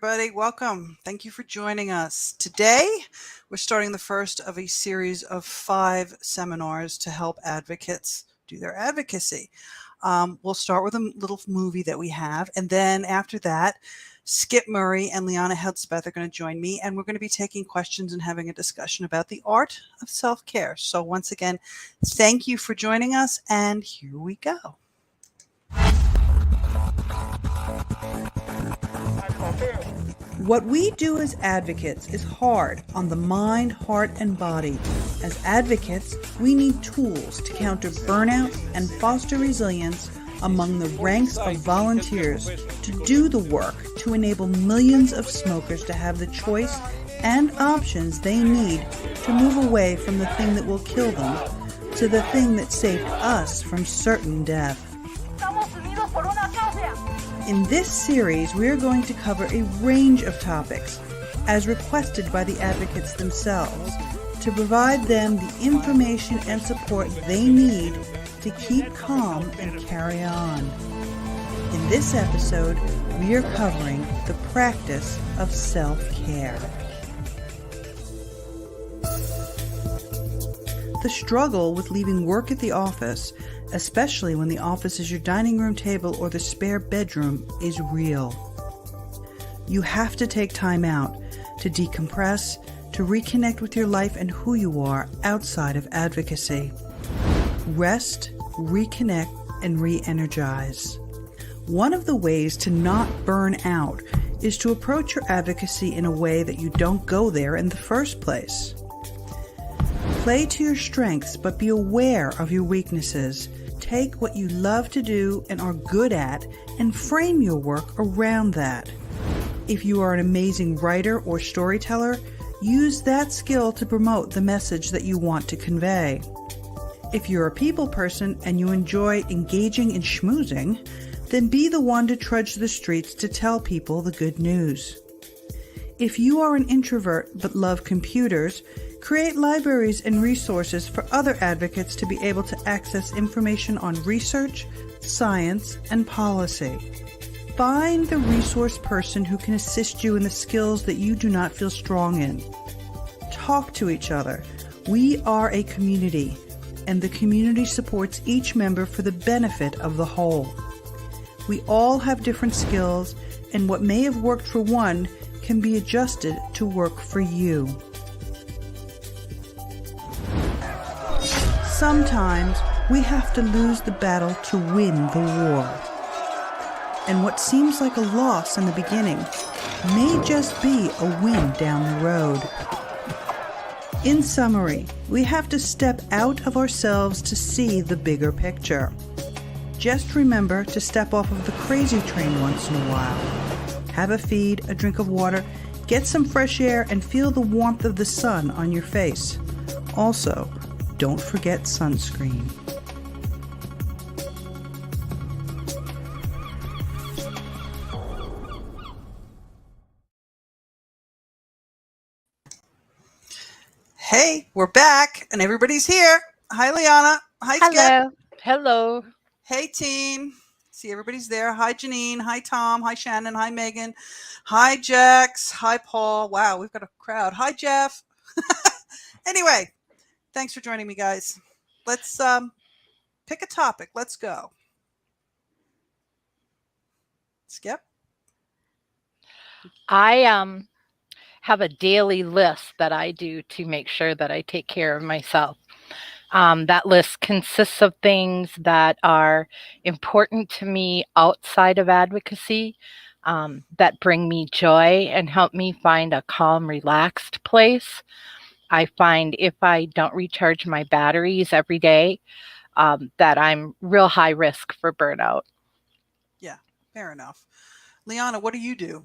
everybody. Welcome. Thank you for joining us. Today, we're starting the first of a series of 5 seminars to help advocates do their advocacy. We'll start with a little movie that we have, and then after that, Skip Murray and Liana Hedspeth are going to join me, and we're going to be taking questions and having a discussion about the art of self-care. So once again, thank you for joining us, and here we go. What we do as advocates is hard on the mind, heart, and body. As advocates, we need tools to counter burnout and foster resilience among the ranks of volunteers to do the work to enable millions of smokers to have the choice and options they need to move away from the thing that will kill them to the thing that saved us from certain death. In this series, we are going to cover a range of topics, as requested by the advocates themselves, to provide them the information and support they need to keep calm and carry on. In this episode, we are covering the practice of self-care. The struggle with leaving work at the office, especially when the office is your dining room table or the spare bedroom, is real. You have to take time out to decompress, to reconnect with your life and who you are outside of advocacy. Rest, reconnect, and re-energize. One of the ways to not burn out is to approach your advocacy in a way that you don't go there in the first place. Play to your strengths, but be aware of your weaknesses. Take what you love to do and are good at and frame your work around that. If you are an amazing writer or storyteller, use that skill to promote the message that you want to convey. If you're a people person and you enjoy engaging in schmoozing, then be the one to trudge the streets to tell people the good news. If you are an introvert but love computers, create libraries and resources for other advocates to be able to access information on research, science, and policy. Find the resource person who can assist you in the skills that you do not feel strong in. Talk to each other. We are a community, and the community supports each member for the benefit of the whole. We all have different skills, and what may have worked for one can be adjusted to work for you. Sometimes we have to lose the battle to win the war. And what seems like a loss in the beginning may just be a win down the road. In summary, we have to step out of ourselves to see the bigger picture. Just remember to step off of the crazy train once in a while. Have a feed, a drink of water, get some fresh air, and feel the warmth of the sun on your face. Also, don't forget sunscreen. Hey, we're back and everybody's here. Hi, Liana. Hi, Hello. Skip. Hello. Hey, team. See, everybody's there. Hi, Janine. Hi, Tom. Hi, Shannon. Hi, Megan. Hi, Jax. Hi, Paul. Wow, we've got a crowd. Hi, Jeff. Anyway, thanks for joining me, guys. Let's pick a topic. Let's go. Skip? I have a daily list that I do to make sure that I take care of myself. That list consists of things that are important to me outside of advocacy, that bring me joy and help me find a calm, relaxed place. I find if I don't recharge my batteries every day, that I'm real high risk for burnout. Yeah, fair enough. Liana, what do you do?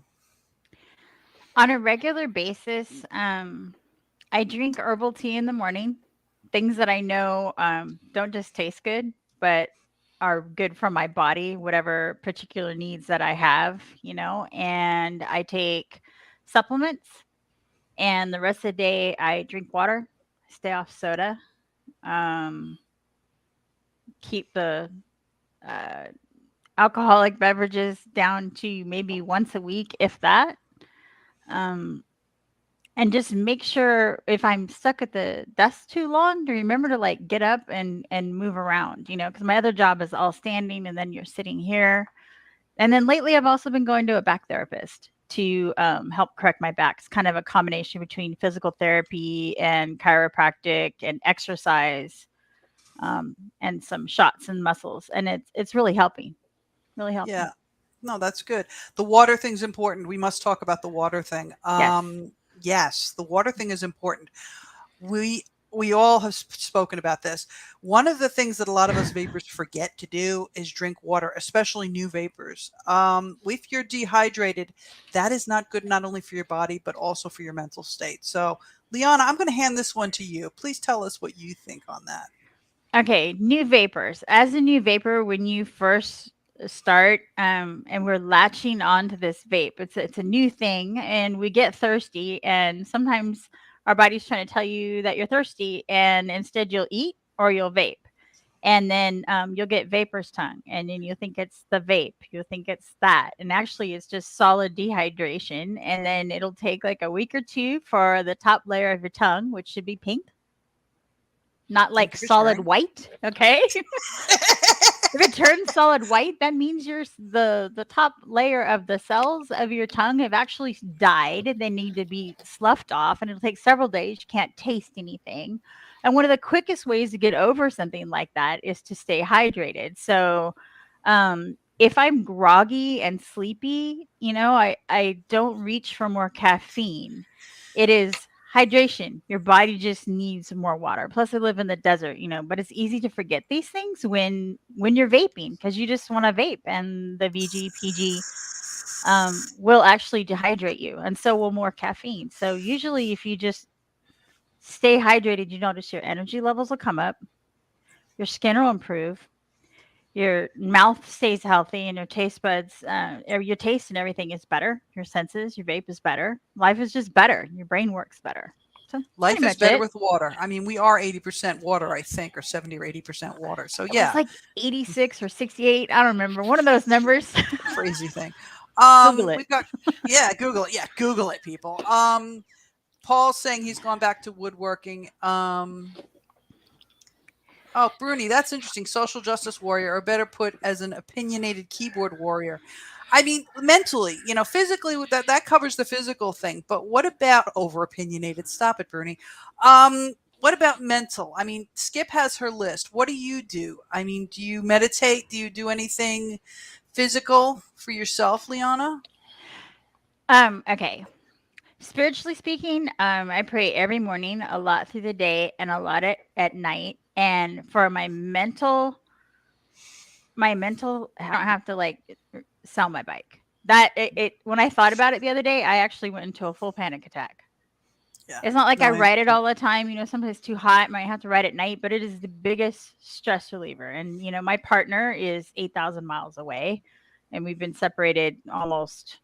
On a regular basis, I drink herbal tea in the morning. Things that I know don't just taste good, but are good for my body, whatever particular needs that I have, And I take supplements, and the rest of the day I drink water, stay off soda, um, keep the uh, alcoholic beverages down to maybe once a week, if that. Um, and just make sure if I'm stuck at the desk too long to remember to like get up and move around, because my other job is all standing and then you're sitting here. And then lately I've also been going to a back therapist to help correct my back. It's kind of a combination between physical therapy and chiropractic and exercise, and some shots and muscles, and it's really helping, really helping. Yeah. No, that's good. The water thing's important. We must talk about the water thing. Yes. Yes, the water thing is important. We we all have spoken about this. One of the things that a lot of us vapors forget to do is drink water, especially new vapors. If you're dehydrated, that is not good not only for your body but also for your mental state. So, Liana, I'm going to hand this one to you. Please tell us what you think on that. Okay, new vapors. As a new vapor, when you first start, and we're latching onto this vape, it's a new thing, and we get thirsty, and sometimes our body's trying to tell you that you're thirsty, and instead you'll eat or you'll vape, and then you'll get vapor's tongue, and then you think it's the vape, you think it's that, and actually it's just solid dehydration, and then it'll take like a week or two for the top layer of your tongue, which should be pink, not like Thank you for solid sharing. white. Okay. If it turns solid white, that means the top layer of the cells of your tongue have actually died. They need to be sloughed off, and it'll take several days. You can't taste anything. And one of the quickest ways to get over something like that is to stay hydrated. So, if I'm groggy and sleepy, I don't reach for more caffeine. It is hydration. Your body just needs more water. Plus, I live in the desert, but it's easy to forget these things when you're vaping because you just want to vape, and the VG, PG will actually dehydrate you, and so will more caffeine. So usually, if you just stay hydrated, you notice your energy levels will come up, your skin will improve, your mouth stays healthy, and your taste buds, or your taste and everything is better. Your senses, your vape is better. Life is just better. Your brain works better. So that's pretty Life is much better it. with water. I mean, we are 80% water, I think, or 70 or 80% water. So, It was yeah, like 86 or 68. I don't remember. One of those numbers. crazy thing. Google it. We've got, yeah, Google it. Yeah, Google it, people. Paul's saying he's gone back to woodworking. Oh, Bruni, that's interesting. Social justice warrior, or better put, as an opinionated keyboard warrior. I mean, mentally, physically, that covers the physical thing. But what about over opinionated? Stop it, Bruni. What about mental? I mean, Skip has her list. What do you do? I mean, do you meditate? Do you do anything physical for yourself, Liana? Okay. Spiritually speaking, I pray every morning, a lot through the day, and a lot at night. And for my mental, I don't have to like sell my bike. That it when I thought about it the other day, I actually went into a full panic attack. Yeah. It's not like No, I I ride it understand. all the time. Sometimes it's too hot, might have to ride at night, but it is the biggest stress reliever. And my partner is 8,000 miles away, and we've been separated almost,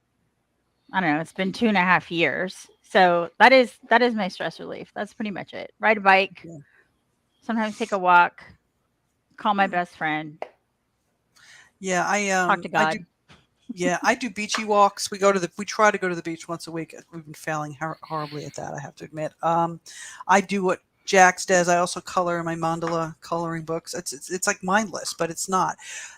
I don't know, it's been 2.5 years. So that is my stress relief. That's pretty much it. Ride a bike, Yeah. sometimes take a walk, call my Hmm. best friend, Yeah, talk to I do. God. Yeah, I do beachy walks. We try to go to the beach once a week. We've been failing horribly at that, I have to admit. I do what Jax does. I also color in my mandala coloring books. It's like mindless, but it's not.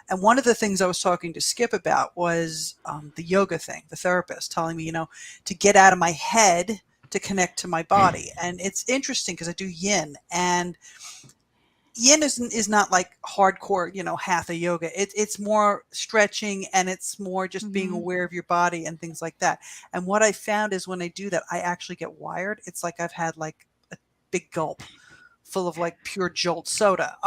And one of the things I was talking to Skip about was the yoga thing. The therapist telling me, to get out of my head to connect to my body. And it's interesting because I do yin, and yin is not like hardcore, hatha yoga. It's more stretching, and it's more just being Hmm. aware of your body and things like that. And what I found is when I do that, I actually get wired. It's like I've had like a big gulp full of like pure jolt soda.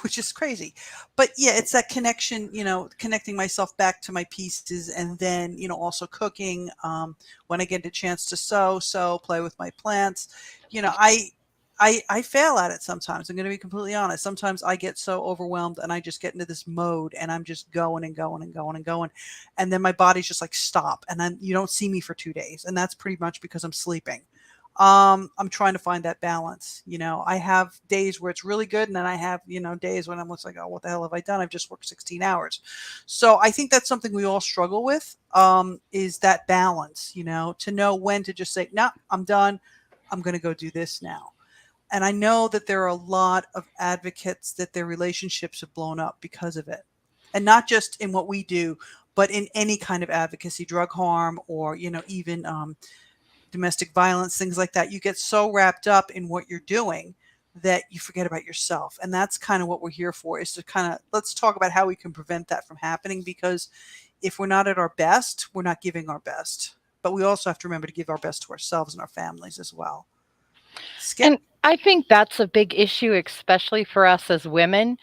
Which is crazy. But yeah, it's that connection, connecting myself back to my pieces, and then, also cooking. When I get a chance to sew, play with my plants, you know, I, I fail at it sometimes. I'm going to be completely honest. Sometimes I get so overwhelmed and I just get into this mode and I'm just going and going and going and going. And then my body's just like, stop. And then you don't see me for 2 days. And that's pretty much because I'm sleeping. I'm trying to find that balance. I have days where it's really good, and then I have, days when I'm just like, oh, what the hell have I done? I've just worked 16 hours. So I think that's something we all struggle with, is that balance, to know when to just say, no, I'm done. I'm going to go do this now. And I know that there are a lot of advocates that their relationships have blown up because of it. And not just in what we do, but in any kind of advocacy, drug harm, or, even domestic violence, things like that. You get so wrapped up in what you're doing that you forget about yourself. And that's kind of what we're here for, is to kind of, let's talk about how we can prevent that from happening, because if we're not at our best, we're not giving our best. But we also have to remember to give our best to ourselves and our families as well. Skip. And I think that's a big issue, especially for us as women,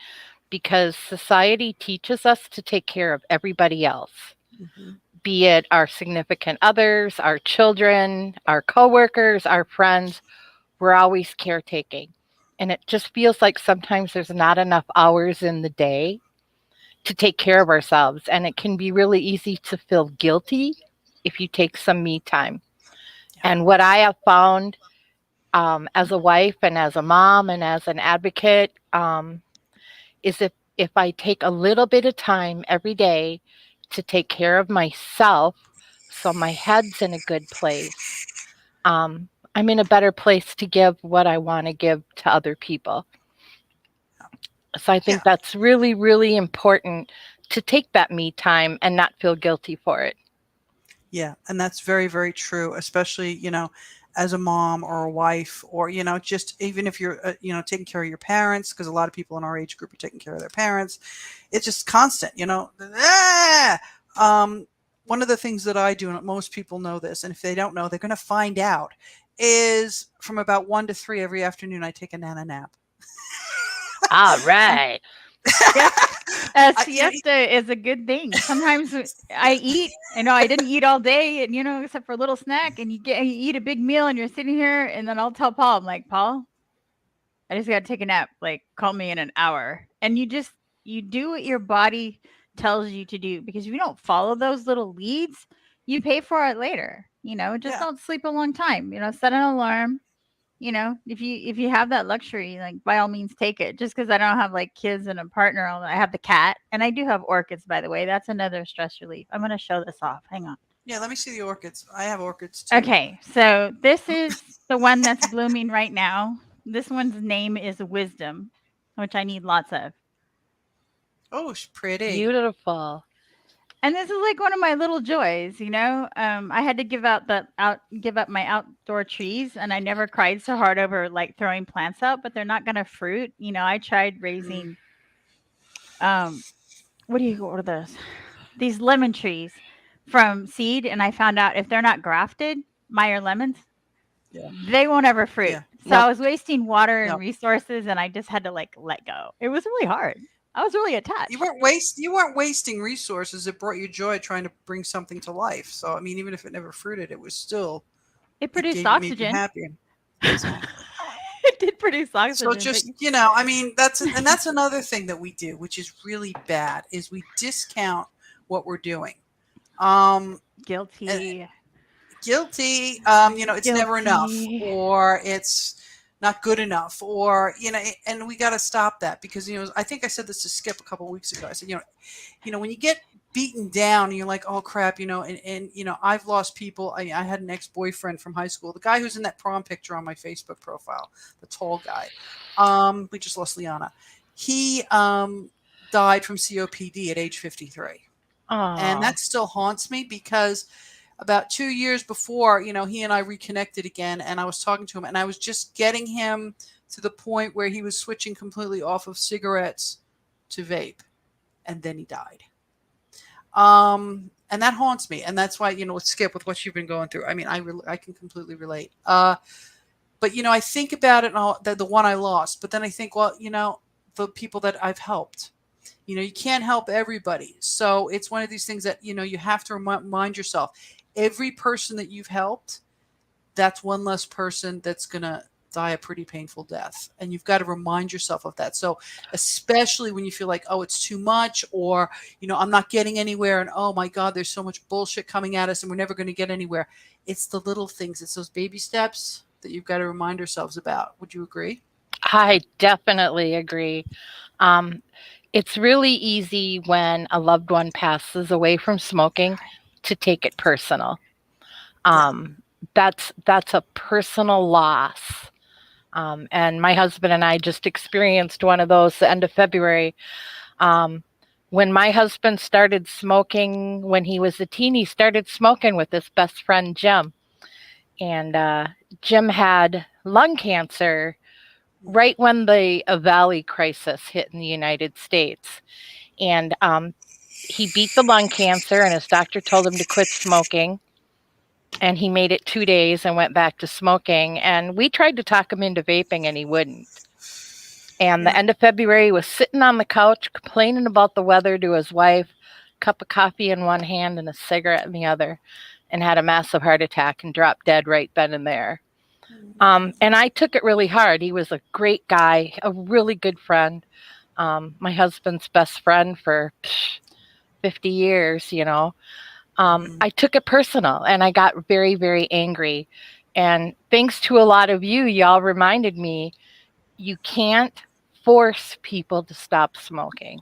because society teaches us to take care of everybody else, Hmm. be it our significant others, our children, our coworkers, our friends. We're always caretaking. And it just feels like sometimes there's not enough hours in the day to take care of ourselves. And it can be really easy to feel guilty if you take some me time. Yeah. And what I have found, as a wife and as a mom and as an advocate, is if I take a little bit of time every day to take care of myself, so my head's in a good place, I'm in a better place to give what I want to give to other people. So I think Yeah. that's really, really important, to take that me time and not feel guilty for it. Yeah, and that's very, very true, especially, as a mom or a wife, or, just even if you're, taking care of your parents, because a lot of people in our age group are taking care of their parents. It's just constant, Ah! One of the things that I do, and most people know this, and if they don't know, they're going to find out, is from about 1 to 3 every afternoon, I take a nana nap. All right. Yes. I, you know, Siesta is a good thing. Sometimes I eat. I know I didn't eat all day, and except for a little snack, and you eat a big meal, and you're sitting here, and then I'll tell Paul, I'm like, Paul, I just got to take a nap. Like, call me in an hour, and you do what your body tells you to do, because if you don't follow those little leads, you pay for it later. Just yeah, don't sleep a long time. Set an alarm. If you have that luxury, like, by all means take it. Just because I don't have like kids and a partner, I have the cat, and I do have orchids, by the way. That's another stress relief. I'm gonna show this off. Hang on. yeah. Let me see the orchids. I have orchids too. Okay, so this is the one that's blooming right now. This one's name is Wisdom, which I need lots of. Oh, it's pretty. Beautiful. And this is like one of my little joys. I had to give up my outdoor trees, and I never cried so hard over like throwing plants out, but they're not gonna fruit. I tried Mm, raising um what are those? These lemon trees from seed, and I found out if they're not grafted, Meyer lemons, yeah, they won't ever fruit. yeah. So I Nope. was wasting water and No, resources, and I just had to like let go. It was really hard. I was really you attached. weren't waste. You weren't wasting resources. It brought you joy trying to bring something to life. So I mean, even if it never fruited, it was still, It it produced made you oxygen. happy. Exactly. It did produce So oxygen, but just, I mean, that's another thing that we do, which is really bad, is we discount what we're doing. Um, and guilty. guilty. It's never enough, Guilty. or it's not good enough, or and we got to stop that, because I think I said this to Skip a couple weeks ago. I said, when you get beaten down and you're like, oh crap, and I've lost people. I had an ex-boyfriend from high school, the guy who's in that prom picture on my Facebook profile, the tall guy. We just lost Liana. He died from COPD at age 53, and Oh, that still haunts me, because about 2 years before, he and I reconnected again, and I was talking to him, and I was just getting him to the point where he was switching completely off of cigarettes to vape, and then he died. And that haunts me, and that's why, with Skip, with what you've been going through. I mean, I can completely relate. But I think about it, and the one I lost, but then I think, well, the people that I've helped. You can't help everybody. So it's one of these things that, you have to remind yourself, every person that you've helped, that's one less person that's going to die a pretty painful death. And you've got to remind yourself of that. So especially when you feel like, oh, it's too much, or, I'm not getting anywhere, and oh my God, there's so much bullshit coming at us and we're never going to get anywhere. It's the little things. It's those baby steps that you've got to remind ourselves about. Would you agree? I definitely agree. Um, it's really easy when a loved one passes away from smoking to take it personal. Yeah. Um, that's a personal loss. And my husband and I just experienced one of those the end of February. Um, when my husband started smoking when he was a teen, he started smoking with his best friend Jim, and Jim had lung cancer right when the Valley crisis hit in the United States. And he beat the lung cancer, and his doctor told him to quit smoking. And he made it 2 days and went back to smoking. And we tried to talk him into vaping, and he wouldn't. And the Yeah. end of February, he was sitting on the couch complaining about the weather to his wife, cup of coffee in one hand and a cigarette in the other, and had a massive heart attack and dropped dead right then and there. And I took it really hard. He was a great guy, a really good friend, my husband's best friend for 50 years, you know. Mhm. I took it personal and I got very, very angry. And thanks to a lot of you, y'all reminded me you can't force people to stop smoking.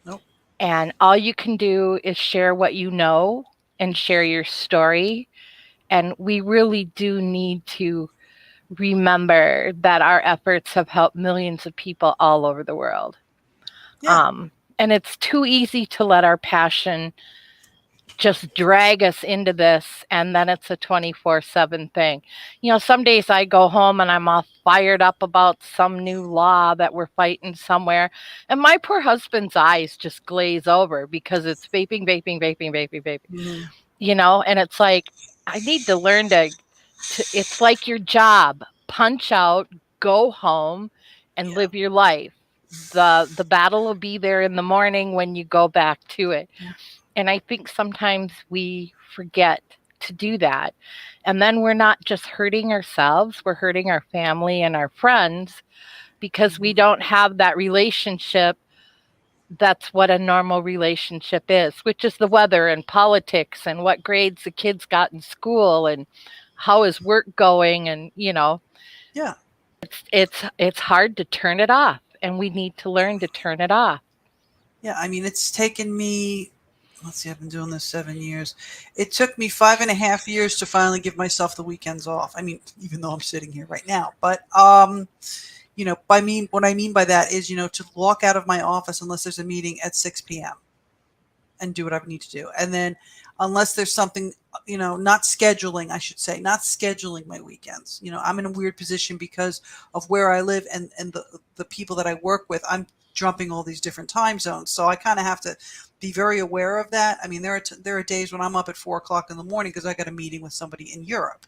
Nope. And all you can do is share what you know and share your story. And we really do need to remember that our efforts have helped millions of people all over the world. Yeah. Um, and it's too easy to let our passion just drag us into this, and then it's a 24/7 thing. You know, some days I go home and I'm all fired up about some new law that we're fighting somewhere, and my poor husband's eyes just glaze over because it's vaping, vaping, vaping, vaping, vaping. Mhm. You know, and it's like I need to learn to it's like your job. Punch out, go home and Yeah. live your life. The battle will be there in the morning when you go back to it. And I think sometimes we forget to do that. And then we're not just hurting ourselves, we're hurting our family and our friends because we Mhm. don't have that relationship that's what a normal relationship is, which is the weather and politics and what grades the kids got in school and how is work going, and you know, Yeah. it's hard to turn it off, and we need to learn to turn it off. Yeah. I mean, it's taken me, let's see, I've been doing this 7 years. It took me 5.5 years to finally give myself the weekends off. I mean, even though I'm sitting here right now, but, what I mean by that is, to walk out of my office unless there's a meeting at 6 p.m. and do what I need to do. And then unless there's something, not scheduling, I should say, not scheduling my weekends. I'm in a weird position because of where I live and the people that I work with. I'm jumping all these different time zones. So I kind of have to be very aware of that. I mean, there are days when I'm up at 4 o'clock in the morning because I got a meeting with somebody in Europe.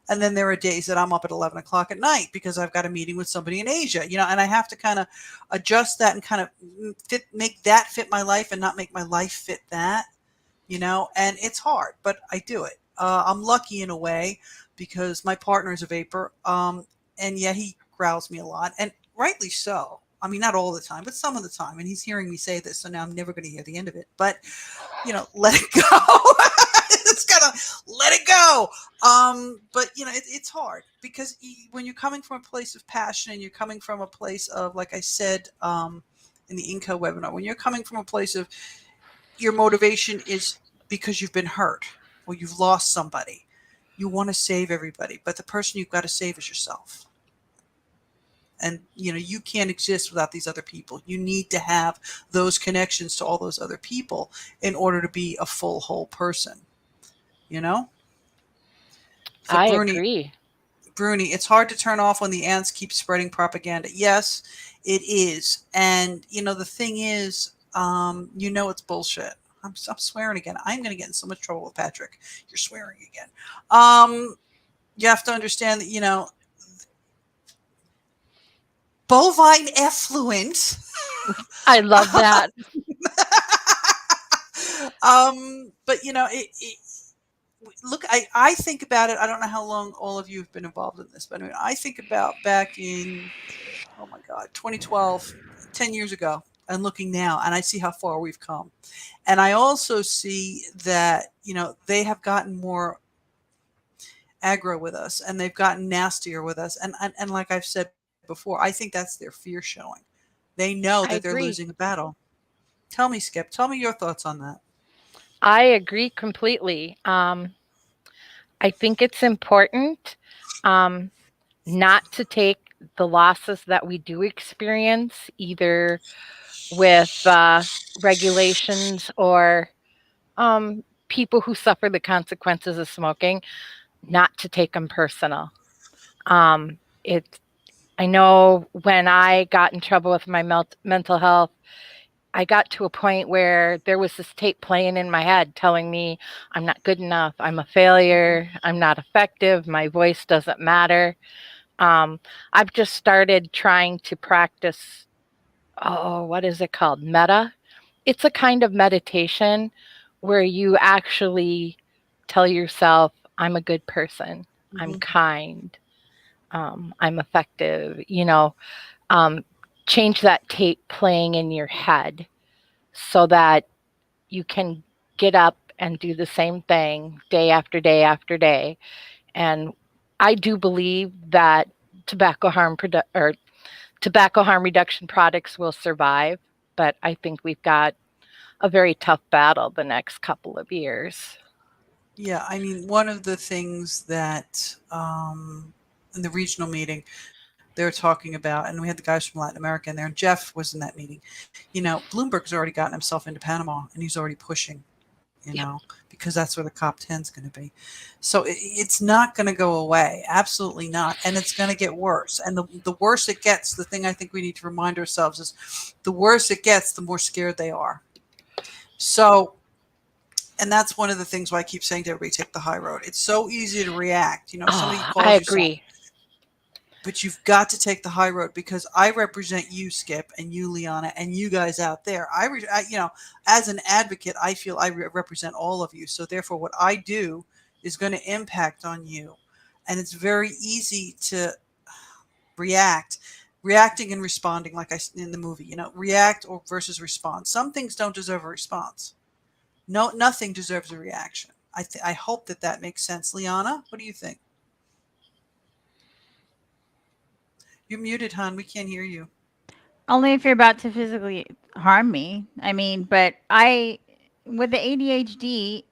And then there are days that I'm up at 11 o'clock at night because I've got a meeting with somebody in Asia, and I have to kind of adjust that and kind of make that fit my life and not make my life fit that, and it's hard, but I do it. I'm lucky in a way because my partner is a vapor. And yeah, he growls me a lot, and rightly so. I mean, not all the time, but some of the time. And he's hearing me say this, so now I'm never going to hear the end of it. But let it go. It's gotta let it go. But it's hard because when you're coming from a place of passion and you're coming from a place of, like I said, in the Inco webinar, when you're coming from a place of your motivation is because you've been hurt or you've lost somebody. You want to save everybody, but the person you've got to save is yourself. And you can't exist without these other people. You need to have those connections to all those other people in order to be a full whole person. You know? So I Bruni, agree. Bruni, it's hard to turn off when the ants keep spreading propaganda. Yes, it is. And the thing is, it's bullshit. I'm swearing again. I'm going to get in so much trouble with Patrick. You're swearing again. You have to understand that bovine effluent. I love that. But look, I think about it. I don't know how long all of you have been involved in this, but I mean, I think about back in, oh my God, 2012, 10 years ago, and looking now, and I see how far we've come. And I also see that, they have gotten more, aggro with us and they've gotten nastier with us. And like I've said before, I think that's their fear showing. They know that I they're losing a agree. battle. Tell me, Skip, tell me your thoughts on that. I agree completely. I think it's important um, not to take the losses that we do experience, either with regulations or people who suffer the consequences of smoking, not to take them personal. It. I know when I got in trouble with my mental health, I got to a point where there was this tape playing in my head telling me I'm not good enough, I'm a failure, I'm not effective, my voice doesn't matter. Um, I've just started trying to practice, oh, what is it called? Meta. It's a kind of meditation where you actually tell yourself, I'm a good person, I'm Hmm. kind, I'm effective, um, change that tape playing in your head so that you can get up and do the same thing day after day after day. And I do believe that tobacco harm or tobacco harm reduction products will survive, but I think we've got a very tough battle the next couple of years. Yeah, I mean, one of the things that in the regional meeting they were talking about, and we had the guys from Latin America in there, and Jeff was in that meeting. Bloomberg's already gotten himself into Panama, and he's already pushing, Yep. because that's where the COP 10 is going to be. So it's not going to go away. Absolutely not. And it's going to get worse. And the worse it gets, the thing I think we need to remind ourselves is the worse it gets, the more scared they are. So, and that's one of the things why I keep saying to everybody, take the high road. It's so easy to react. Somebody Oh, I calls you something, agree. but you've got to take the high road because I represent you, Skip, and you, Liana, and you guys out there. As an advocate, I feel I represent all of you. So therefore, what I do is going to impact on you, and it's very easy to react, reacting and responding, like in the movie. React or versus respond. Some things don't deserve a response. No, nothing deserves a reaction. I hope that that makes sense, Liana. What do you think? You're muted, hon. We can't hear you. Only if you're about to physically harm me. I mean, but with the ADHD,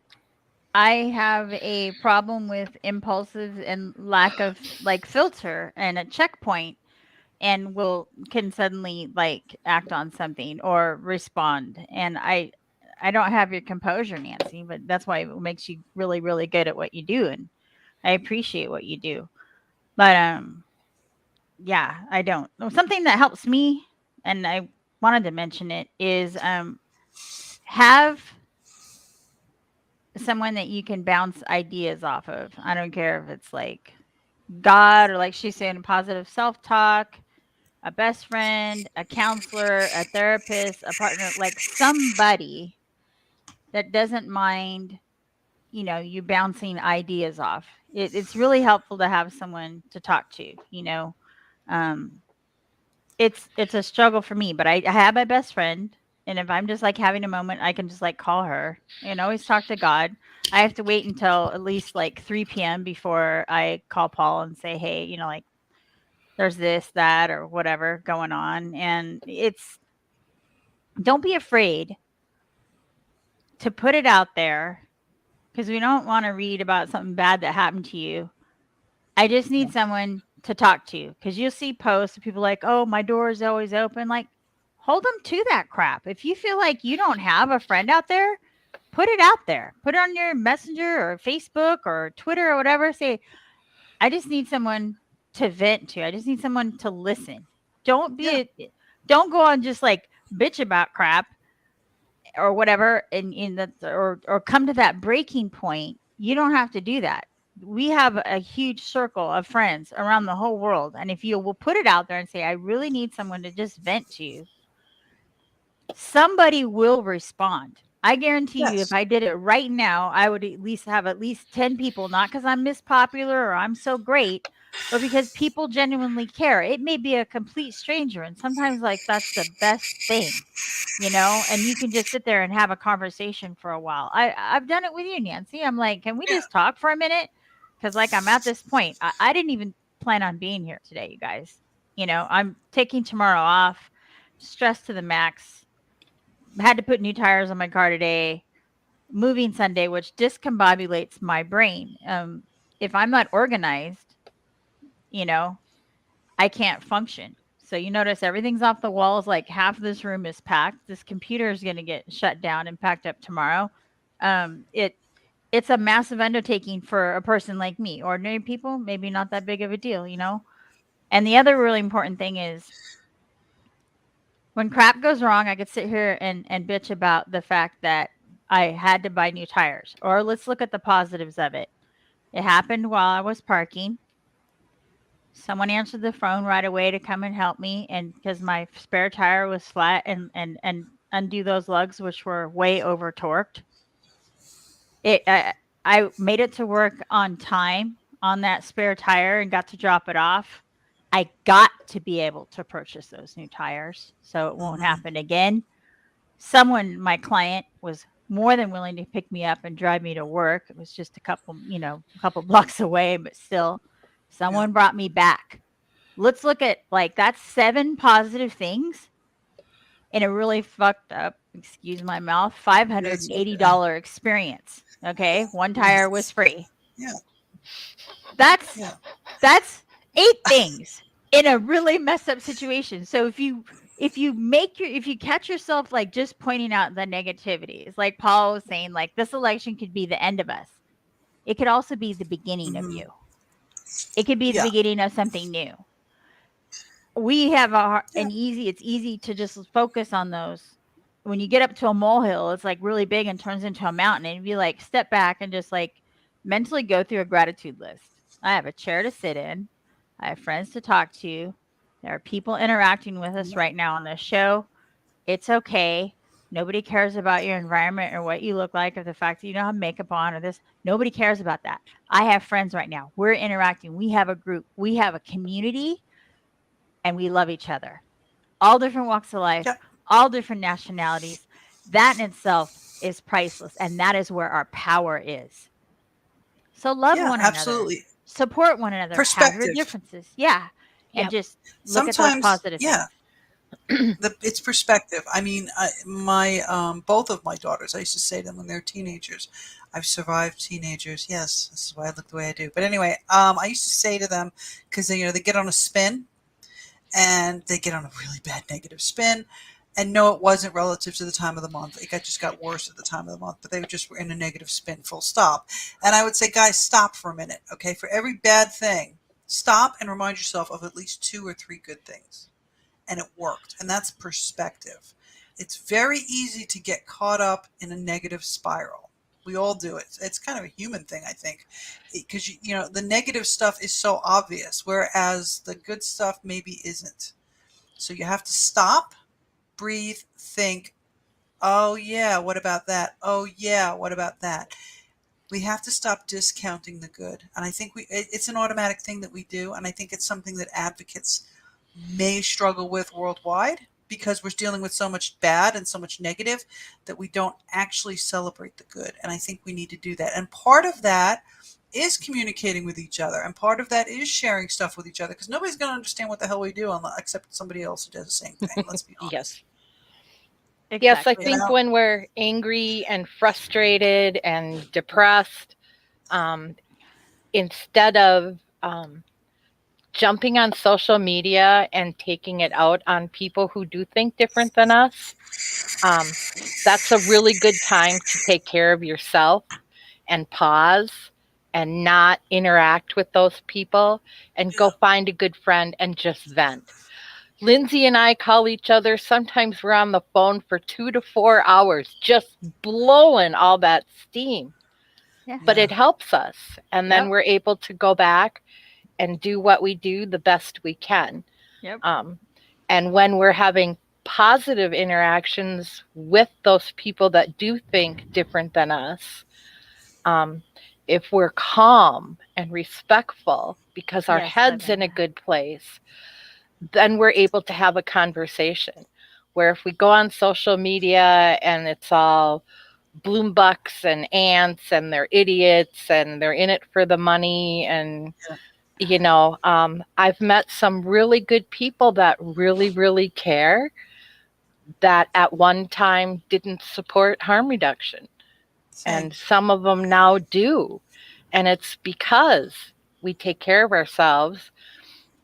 I have a problem with impulses and lack of like filter and a checkpoint and can suddenly like act on something or respond. And I don't have your composure, Nancy, but that's why it makes you really, really good at what you do. And I appreciate what you do. But yeah, I don't. Something that helps me, and I wanted to mention it, is have someone that you can bounce ideas off of. I don't care if it's like God or like she's saying positive self-talk, a best friend, a counselor, a therapist, a partner, like somebody that doesn't mind, you bouncing ideas off. It's really helpful to have someone to talk to. Um, it's a struggle for me, but I have my best friend, and if I'm just like having a moment, I can just like call her and always talk to God. I have to wait until at least like 3 p.m. before I call Paul and say, hey, like there's this, that, or whatever going on. And don't be afraid to put it out there because we don't want to read about something bad that happened to you. I just Yeah. need someone to talk to because you'll see posts of people like, oh, my door is always open. Like, hold them to that crap. If you feel like you don't have a friend out there, put it out there. Put it on your messenger or Facebook or Twitter or whatever. Say, I just need someone to vent to. I just need someone to listen. Don't Yeah. be a, don't go on just like bitch about crap or whatever in that or come to that breaking point. You don't have to do that. We have a huge circle of friends around the whole world, and if you will put it out there and say, I really need someone to just vent to, somebody will respond. I guarantee you, if Yes. I did it right now, I would at least have at least 10 people, not because I'm Miss Popular or I'm so great, but because people genuinely care. It may be a complete stranger. And sometimes, like, that's the best thing, and you can just sit there and have a conversation for a while. I've done it with you, Nancy. I'm like, can we Yeah. just talk for a minute? Because, like, I'm at this point, I didn't even plan on being here today, you guys. I'm taking tomorrow off, stressed to the max. Had to put new tires on my car today. Moving Sunday, which discombobulates my brain. If I'm not organized, you know, I can't function. So you notice everything's off the walls. Like half of this room is packed. This computer is going to get shut down and packed up tomorrow. It's a massive undertaking for a person like me. Ordinary people, maybe not that big of a deal. And the other really important thing is when crap goes wrong, I could sit here and bitch about the fact that I had to buy new tires. Or let's look at the positives of it. It happened while I was parking. Someone answered the phone right away to come and help me, and because my spare tire was flat and undo those lugs, which were way over torqued. I made it to work on time on that spare tire and got to drop it off. I got to be able to purchase those new tires so it won't happen again. My client, was more than willing to pick me up and drive me to work. It was just a couple blocks away, but still, Yeah. someone brought me back. Let's look at, like, that's 7 positive things in a really fucked up, excuse my mouth, That's okay. $580 experience. Okay, one tire was free. Yeah. That's Yeah. that's 8 things in a really messed up situation. So if you catch yourself, like, just pointing out the negativities, like Paul was saying, like, this election could be the end of us. It could also be the beginning of Hmm. you. It could be the Yeah. beginning of something new. We have it's easy to just focus on those. When you get up to a molehill, it's like really big and turns into a mountain. And you, like, step back and just, like, mentally go through a gratitude list. I have a chair to sit in. I have friends to talk to. There are people interacting with us Yeah. right now on this show. It's okay. Nobody cares about your environment or what you look like or the fact that you don't have makeup on or this. Nobody cares about that. I have friends right now. We're interacting. We have a group. We have a community, and we love each other. All different walks of life, Yeah. all different nationalities. That in itself is priceless, and that is where our power is. So love Yeah. one another, Absolutely. support one another, have your Perspective. differences. Yeah. And Yep. just look at those Sometimes, positive yeah, things. it's perspective. I mean, my both of my daughters, I used to say to them when they're teenagers, I've survived teenagers. Yes, this is why I look the way I do. But anyway, I used to say to them, because they get on a spin, and they get on a really bad negative spin. And no, it wasn't relative to the time of the month. Just got worse at the time of the month, but they just were in a negative spin, full stop. And I would say, guys, stop for a minute, okay? For every bad thing, stop and remind yourself of at least 2 or 3 good things. And it worked. And that's perspective. It's very easy to get caught up in a negative spiral. We all do it. It's kind of a human thing, I think, because the negative stuff is so obvious, whereas the good stuff maybe isn't. So you have to stop, breathe, think. Oh yeah, what about that? Oh yeah, what about that? We have to stop discounting the good, and I think it's an automatic thing that we do, and I think it's something that advocates may struggle with worldwide because we're dealing with so much bad and so much negative that we don't actually celebrate the good. And I think we need to do that. And part of that is communicating with each other. And part of that is sharing stuff with each other because nobody's going to understand what the hell we do except somebody else who does the same thing. Let's be honest. Yes. Yes, I Exactly. You think know? when we're angry and frustrated and depressed, um, instead of jumping on social media and taking it out on people who do think different than us, um, that's a really good time to take care of yourself and pause and not interact with those people and go Yeah. find a good friend and just vent. Lindsay and I call each other. Sometimes we're on the phone for 2 to 4 hours, just blowing all that steam. Yeah. But Yeah. it helps us. And then Yep. we're able to go back and do what we do the best we can. Yep. Um, and when we're having positive interactions with those people that do think different than us, um, if we're calm and respectful because our Yes, head's in a Megan. good place, then we're able to have a conversation. Where if we go on social media and it's all bloom bucks and ants, and they're idiots, and they're in it for the money. And Yeah. I've met some really good people that really, really care, that at one time didn't support harm reduction, Same. and some of them now do. And it's because we take care of ourselves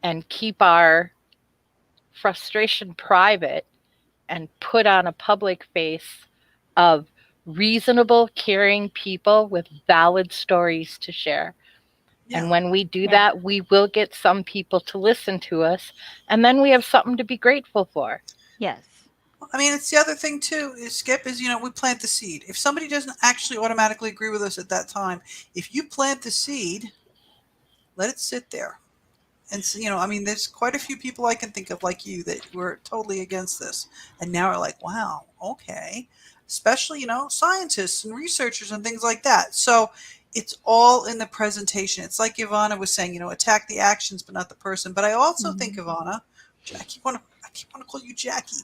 and keep our frustration private and put on a public face of reasonable, caring people with valid stories to share. Yeah. And when we do Yeah. that, we will get some people to listen to us. And then we have something to be grateful for. Yes. I mean, it's the other thing too. Is Skip is we plant the seed. If somebody doesn't actually automatically agree with us at that time, if you plant the seed, let it sit there. And so, I mean, there's quite a few people I can think of like you that were totally against this, and now are like, wow, okay. Especially scientists and researchers and things like that. So it's all in the presentation. It's like Ivana was saying, attack the actions but not the person. But I also think, Mhm. Ivana, I keep want to call you Jackie.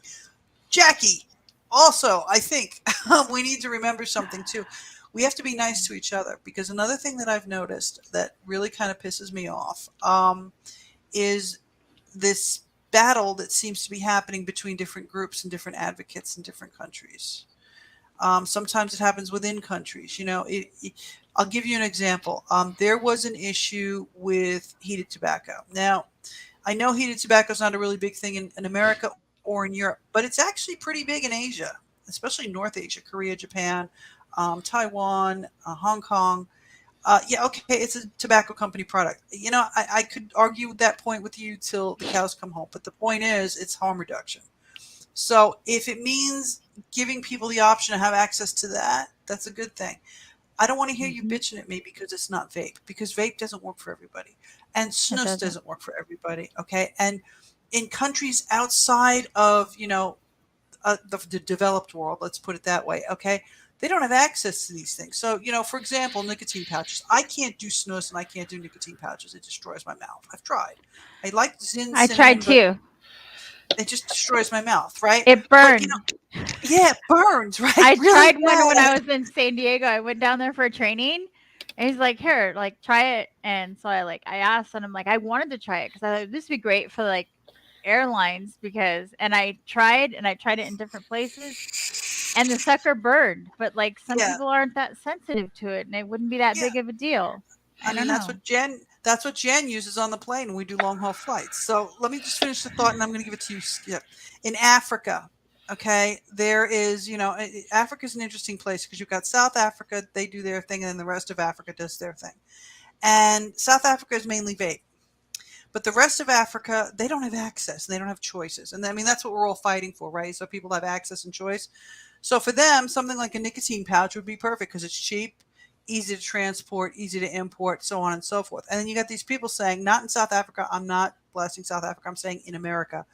Jackie. Also, I think we need to remember something too. We have to be nice to each other, because another thing that I've noticed that really kind of pisses me off is this battle that seems to be happening between different groups and different advocates in different countries. Sometimes it happens within countries. I'll give you an example. There was an issue with heated tobacco. Now, I know heated tobacco is not a really big thing in America or in Europe, but it's actually pretty big in Asia, especially North Asia, Korea, Japan, Taiwan, Hong Kong. Yeah, okay, it's a tobacco company product. I could argue that point with you till the cows come home, but the point is, it's harm reduction. So if it means giving people the option to have access to that, that's a good thing. I don't want to hear you Mhm. bitching at me because it's not vape, because vape doesn't work for everybody, and It snus doesn't. doesn't work for everybody. Okay, and in countries outside of the developed world, let's put it that way, okay, they don't have access to these things. So for example, nicotine pouches. I can't do snus and I can't do nicotine pouches. It destroys my mouth. I've tried. I like Zin I tried cinnamon, but too. it just destroys my mouth, right? It But burned. yeah, it burns, right? I Really tried one when bad. I was in San Diego. I went down there for training, and he's like, "Here, like, try it." And so I asked, and I'm like, I wanted to try it because I thought this would be great for like airlines because, and I tried it in different places, and the sucker burned. But like some Yeah, people aren't that sensitive to it, and it wouldn't be that yeah. big of a deal. I I mean, don't that's know. what Jen uses on the plane when we do long haul flights. So let me just finish the thought, and I'm going to give it to you, Skip. In Africa, okay, there is, Africa is an interesting place because you've got South Africa, they do their thing, and then the rest of Africa does their thing. And South Africa is mainly vape. But the rest of Africa, they don't have access and they don't have choices. And I mean, that's what we're all fighting for, right? So people have access and choice. So for them, something like a nicotine pouch would be perfect because it's cheap, easy to transport, easy to import, so on and so forth. And then you got these people saying, not in South Africa. I'm not blasting South Africa. I'm saying in America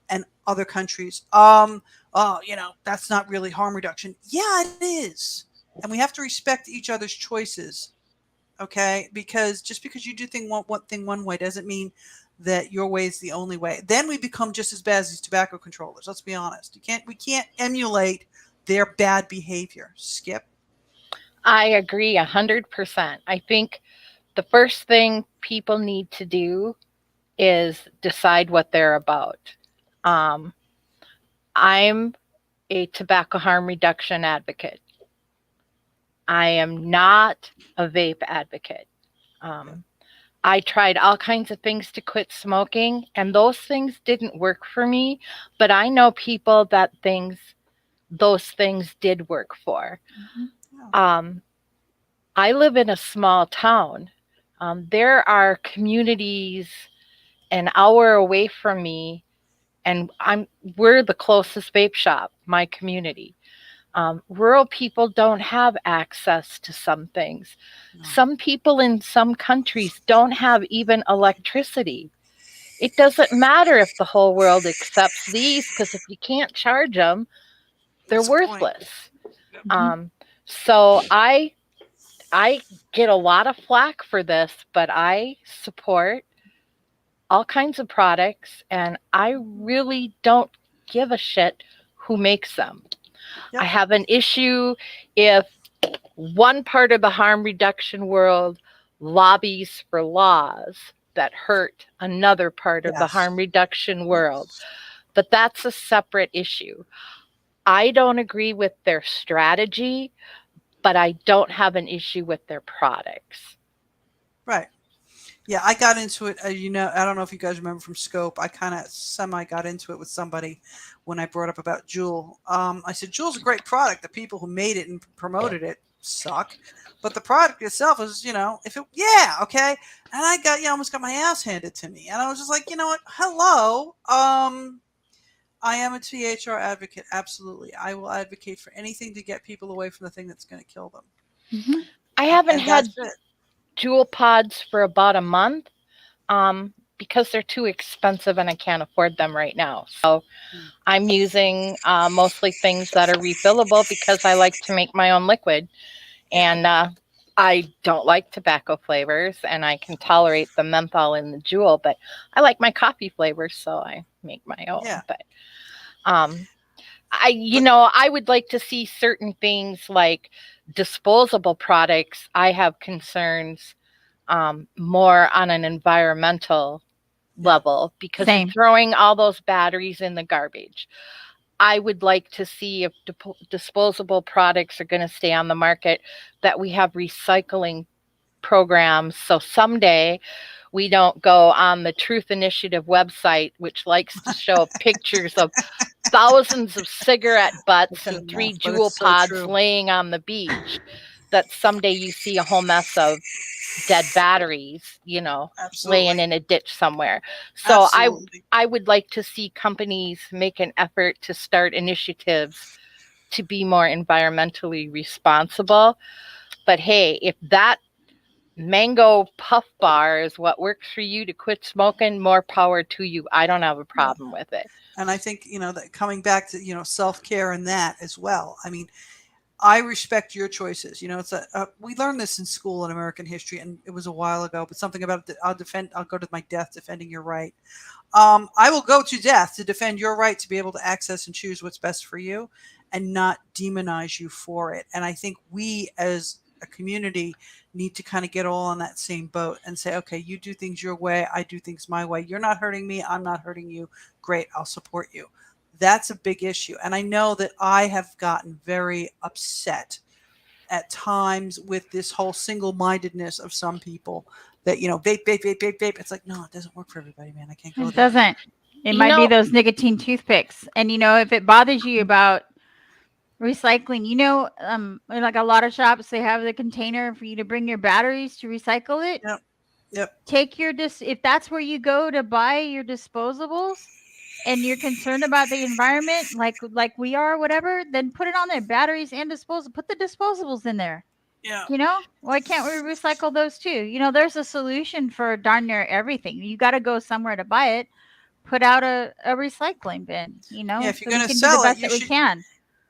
and other countries. Oh, that's not really harm reduction. Yeah, it is. And we have to respect each other's choices, okay? Because just because you do one thing one way doesn't mean that your way is the only way. Then we become just as bad as these tobacco controllers. Let's be honest. We can't emulate their bad behavior. Skip. I agree 100%. I think the first thing people need to do is decide what they're about. Um, I'm a tobacco harm reduction advocate. I am not a vape advocate. Okay. Um, I tried all kinds of things to quit smoking, and those things didn't work for me. But I know people that those things did work for. Mhm. Yeah. Um, I live in a small town. There are communities an hour away from me, and we're the closest vape shop, my community. Rural people don't have access to some things. No. Some people in some countries don't have even electricity. It doesn't matter if the whole world accepts these, because if you can't charge them, they're What's the point? worthless. Yep. Mhm. So I get a lot of flack for this, but I support all kinds of products, and I really don't give a shit who makes them. I Yep. have an issue if one part of the harm reduction world lobbies for laws that hurt another part of the Yes. harm reduction world. Yes. But that's a separate issue. I don't agree with their strategy, but I don't have an issue with their products. Right. Yeah, I got into it. I don't know if you guys remember from Scope. I kind of semi got into it with somebody when I brought up about Juul. I said Juul's a great product. The people who made it and promoted it suck, but the product itself is, if it, yeah, okay. And I got, almost got my ass handed to me, and I was just like, you know what? Hello. I am a THR advocate. Absolutely, I will advocate for anything to get people away from the thing that's going to kill them, Mm-hmm. I haven't and that's had it. Jewel pods for about a month because they're too expensive and I can't afford them right now. So Mm. I'm using mostly things that are refillable because I like to make my own liquid. Yeah, And I don't like tobacco flavors and I can tolerate the menthol in the Jewel, but I like my coffee flavors, so I make my yeah, own. But um, but I would like to see certain things like disposable products. I have concerns more on an environmental yeah, level because you're Same. throwing all those batteries in the garbage. I would like to see if disposable products are going to stay on the market, that we have recycling programs. So someday we don't go on the Truth Initiative website, which likes to show pictures of thousands of cigarette that's butts good and three enough. But it's jewel so pods true. laying on the beach, that someday you see a whole mess of dead batteries, laying Absolutely, in a ditch somewhere. So absolutely. I would like to see companies make an effort to start initiatives to be more environmentally responsible. But hey, if that mango puff bar is what works for you to quit smoking, more power to you. I don't have a Yeah. problem with it. And I think, that coming back to, self care and that as well. I mean, I respect your choices. We learned this in school in American history, and it was a while ago, but something about I'll go to my death defending your right. I will go to death to defend your right to be able to access and choose what's best for you and not demonize you for it. And I think we as a community need to kind of get all on that same boat and say, okay, you do things your way, I do things my way. You're not hurting me, I'm not hurting you. Great, I'll support you. That's a big issue. And I know that I have gotten very upset at times with this whole single-mindedness of some people that, vape, vape, vape, vape, vape. It's like, no, it doesn't work for everybody, man. I can't go It there. doesn't. It You might be know, those nicotine toothpicks. And if it bothers you about recycling, like a lot of shops, they have the container for you to bring your batteries to recycle it. Yep. Yep. Take your if that's where you go to buy your disposables and you're concerned about the environment, like we are, whatever, then put it on there. Batteries and disposable. Put the disposables in there. Yeah. Why can't we recycle those too? There's a solution for darn near everything. You got to go somewhere to buy it. Put out a recycling bin, Yeah. If you're so we gonna can do the sell it, best you that we should. can.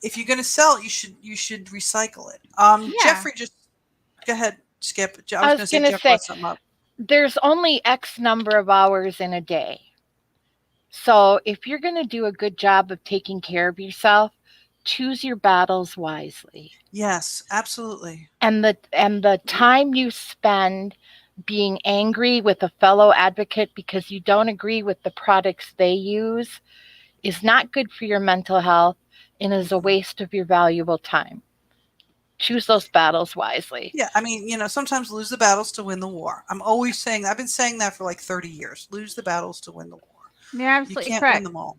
If you're gonna sell it, you should recycle it. Yeah. Jeffrey, just go ahead. Skip. I I was was gonna say going to Jeff say brought something up. there's only X number of hours in a day. So if you're going to do a good job of taking care of yourself, choose your battles wisely. Yes, absolutely. And the time you spend being angry with a fellow advocate because you don't agree with the products they use is not good for your mental health and is a Mm-mm. waste of your valuable time. Choose those battles wisely. Yeah, I mean, sometimes lose the battles to win the war. I'm always saying I've been saying that for like 30 years. Lose the battles to win the war. You're You absolutely can't win correct. them all.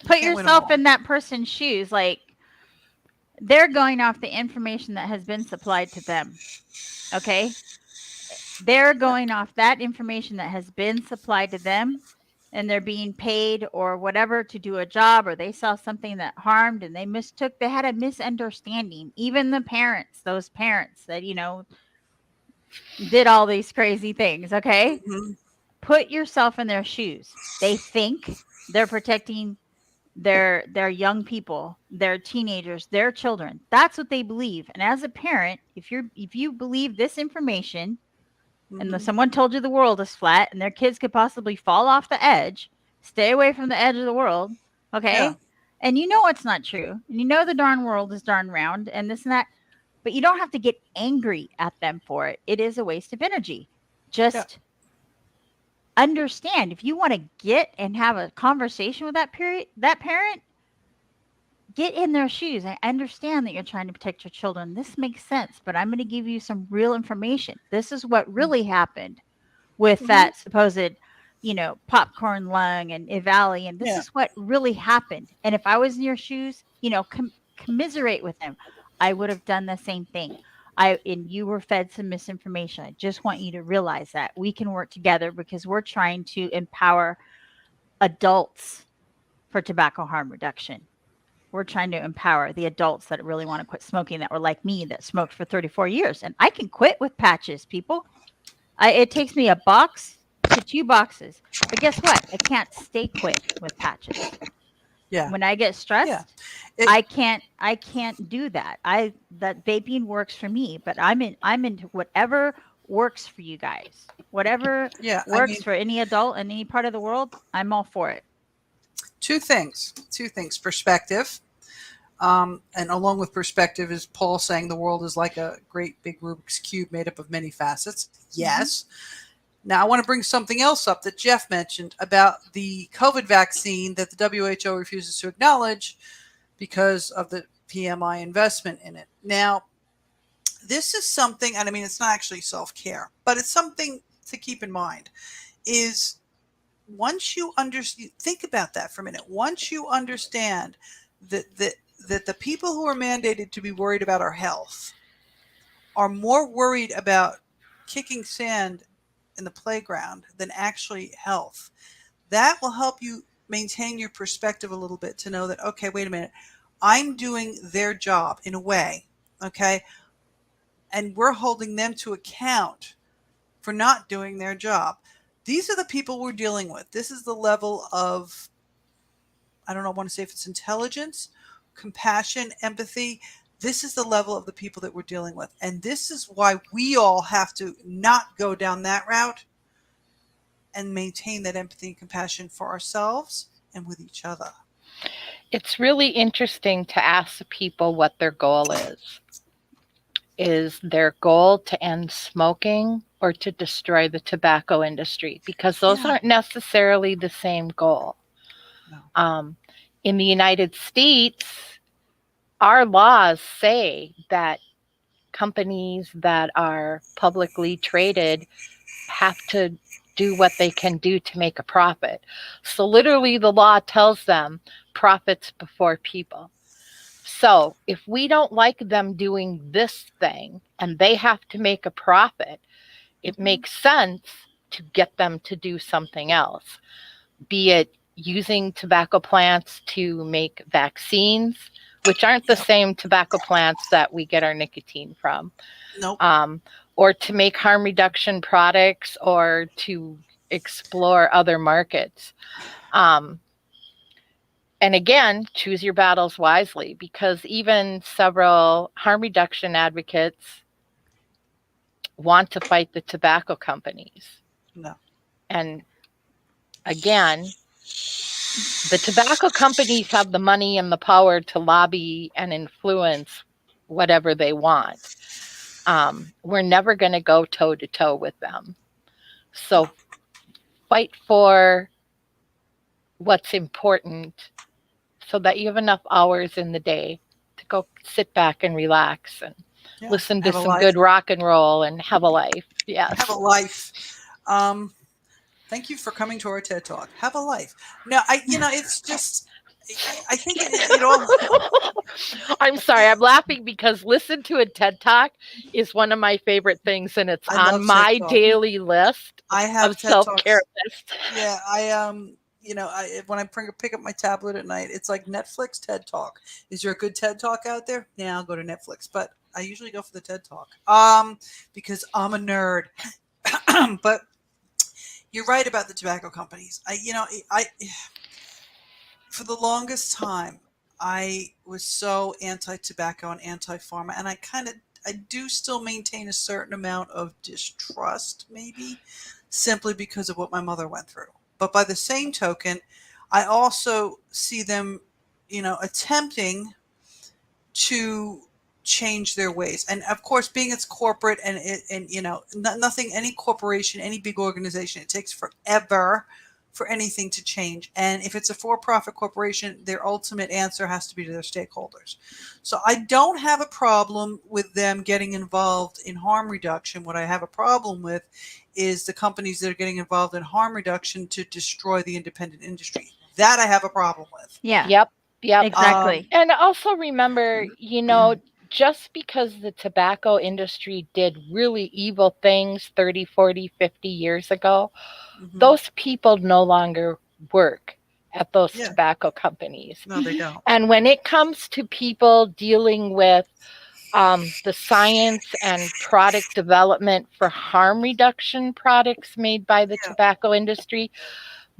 You Put can't win them yourself all. in that person's shoes. Like, they're going off the information that has been supplied to them. Okay? They're Yeah, going off that information that has been supplied to them, and they're being paid or whatever to do a job, or they saw something that harmed and they had a misunderstanding. Even the parents, those parents that, did all these crazy things. Okay? hmm Put yourself in their shoes. They think they're protecting their young people, their teenagers, their children. That's what they believe. And as a parent, if you believe this information and hmm someone told you the world is flat and their kids could possibly fall off the edge, stay away from the edge of the world, Yeah. okay? And you know it's not true. And you know the darn world is darn round and this and that. But you don't have to get angry at them for it. It is a waste of energy. Yeah. Just understand if you want to get and have a conversation with that parent, get in their shoes. I understand that you're trying to protect your children. This makes sense, but I'm going to give you some real information. This is what really happened with Mm-hmm. that supposed, popcorn lung and Ivali, and this Yeah. is what really happened. And if I was in your shoes, commiserate with them. I would have done the same thing. And you were fed some misinformation. I just want you to realize that we can work together because we're trying to empower adults for tobacco harm reduction. We're trying to empower the adults that really want to quit smoking, that were like me, that smoked for 34 years. And I can quit with patches, people. It takes me a box to 2 boxes. But guess what? I can't stay quit with patches. Yeah. When I get Yeah. stressed, It, I can't do that. That vaping works for me, but I'm into whatever works for you guys. Whatever yeah. I works mean, for any adult in any part of the world, I'm all for it. two things. Two things. Perspective. And along with perspective is Paul saying the world is like a great big Rubik's Cube made up of many facets. Mm-hmm. Yes. Now, I want to bring something else up that Jeff mentioned about the COVID vaccine that the WHO refuses to acknowledge because of the PMI investment in it. Now, this is something, and I mean, it's not actually self care, but it's something to keep in mind is once you understand, think about that for a minute. Once you understand that the people who are mandated to be worried about our health are more worried about kicking sand in the playground than actually health, that will help you maintain your perspective a little bit to know that, okay, wait a minute, I'm doing their job in a way, okay, and we're holding them to account for not doing their job. These are the people we're dealing with. This is the level of, I don't know, I want to say if it's intelligence, compassion, empathy. This is the level of the people that we're dealing with. And this is why we all have to not go down that route and maintain that empathy and compassion for ourselves and with each other. It's really interesting to ask people what their goal is. Is their goal to end smoking or to destroy the tobacco industry? Because those Yeah. aren't necessarily the same goal. No. In the United States, our laws say that companies that are publicly traded have to do what they can do to make a profit. So, literally, the law tells them profits before people. So, if we don't like them doing this thing and they have to make a profit, it Mm-hmm. makes sense to get them to do something else, be it using tobacco plants to make vaccines, which aren't the Yep. same tobacco plants that we get our nicotine from, Nope. um, or to make harm reduction products or to explore other markets. Um, and again, choose your battles wisely because even several harm reduction advocates want to fight the tobacco companies. No. And again, the tobacco companies have the money and the power to lobby and influence whatever they want. We're never going to go toe to toe with them. No. So fight for what's important so that you have enough hours in the day to go sit back and relax and Yeah. listen to Have a some life. good rock and roll and have a life. Have a Yes. life. Um, Thank you for coming to our TED Talk. Have a life. No, it's just, I think it all, I'm sorry, I'm laughing because listen to a TED Talk is one of my favorite things and it's I on love TED my Talk. daily list I of have TED self-care Talks. list. Yeah, when I pick up my tablet at night, it's like Netflix TED Talk. Is there a good TED Talk out there? Yeah, I'll go to Netflix, but I usually go for the TED Talk. Because I'm a nerd. But you're right about the tobacco companies. I for the longest time, I was so anti-tobacco and anti-pharma, and I do still maintain a certain amount of distrust, maybe, simply because of what my mother went through. But by the same token, I also see them attempting to change their ways. And of course, being it's corporate and nothing, any corporation, any big organization, it takes forever for anything to change. And if it's a for-profit corporation, their ultimate answer has to be to their stakeholders. So I don't have a problem with them getting involved in harm reduction. What I have a problem with is the companies that are getting involved in harm reduction to destroy the independent industry. That I have a problem with. Yeah. Yep. Yep. Exactly. And also remember, just because the tobacco industry did really evil things 30, 40, 50 years ago, Mhm. those people no longer work at those Yeah. tobacco companies. No, they don't. And when it comes to people dealing with the science and product development for harm reduction products made by the Yeah. tobacco industry,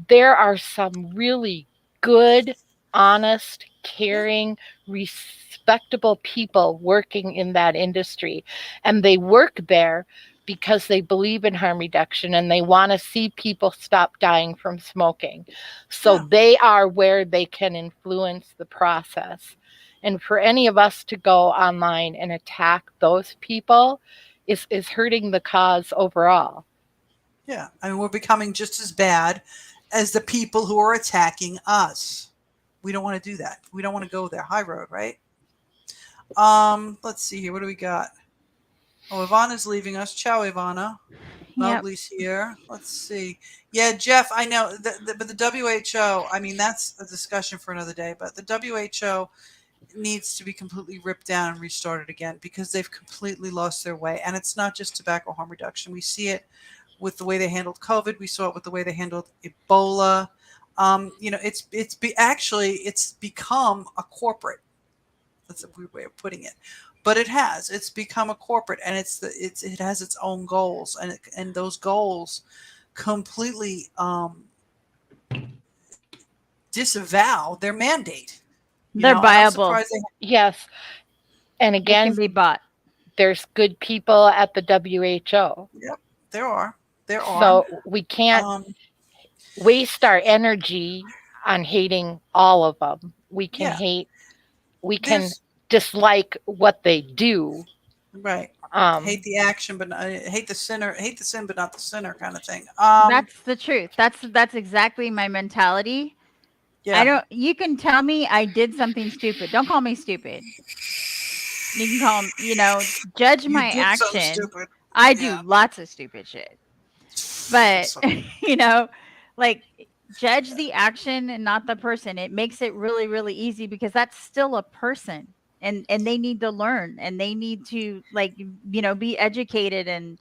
there are some really good, honest, caring, respectable people working in that industry. And they work there because they believe in harm reduction and they want to see people stop dying from smoking. So Yeah. they are where they can influence the process. And for any of us to go online and attack those people is hurting the cause overall. Yeah. I mean, we're becoming just as bad as the people who are attacking us. We don't want to do that. We don't want to go there. High road, right? Let's see here. What do we got? Oh, Ivana's leaving us. Ciao, Ivana. Yep. Mowgli's here. Let's see. Yeah, Jeff, I know, but the WHO, I mean, that's a discussion for another day, but the WHO needs to be completely ripped down and restarted again because they've completely lost their way. And it's not just tobacco harm reduction. We see it with the way they handled COVID. We saw it with the way they handled Ebola. It's become a corporate. That's a weird way of putting it, but it has. It's become a corporate, and it has its own goals, and those goals completely disavow their mandate. They're And I'm viable. surprised they. Yes. And They can again, be bought. there's good people at the WHO. Yep, there are. There are. So we can't Um, waste our energy on hating all of them. yeah, We can there's dislike what they do. right. Hate Um, the action, but hate the sinner. Hate the sin, but not the sinner, kind of thing. That's the truth. That's exactly my mentality. Yeah, You can tell me I did something stupid. Don't call me stupid. You can call, judge you my did something action. stupid. I do Yeah. lots of stupid shit. But, So, you know, like judge the action and not the person. It makes it really, really easy because that's still a person and they need to learn and they need to be educated and,